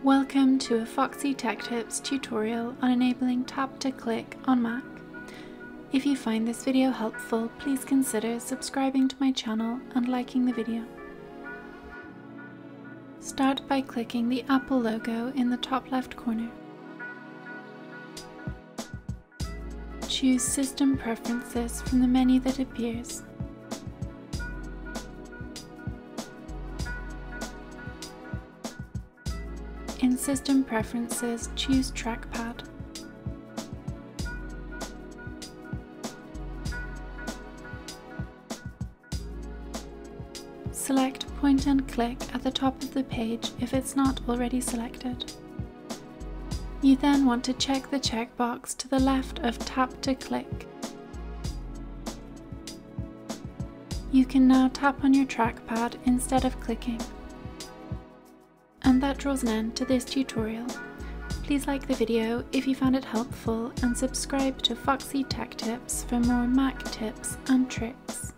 Welcome to a Foxy Tech Tips tutorial on enabling tap to click on Mac. If you find this video helpful, please consider subscribing to my channel and liking the video. Start by clicking the Apple logo in the top left corner. Choose System Preferences from the menu that appears. In System Preferences, choose Trackpad. Select Point and Click at the top of the page if it's not already selected. You then want to check the checkbox to the left of Tap to Click. You can now tap on your trackpad instead of clicking. And that draws an end to this tutorial. Please like the video if you found it helpful and subscribe to Foxy Tech Tips for more Mac tips and tricks.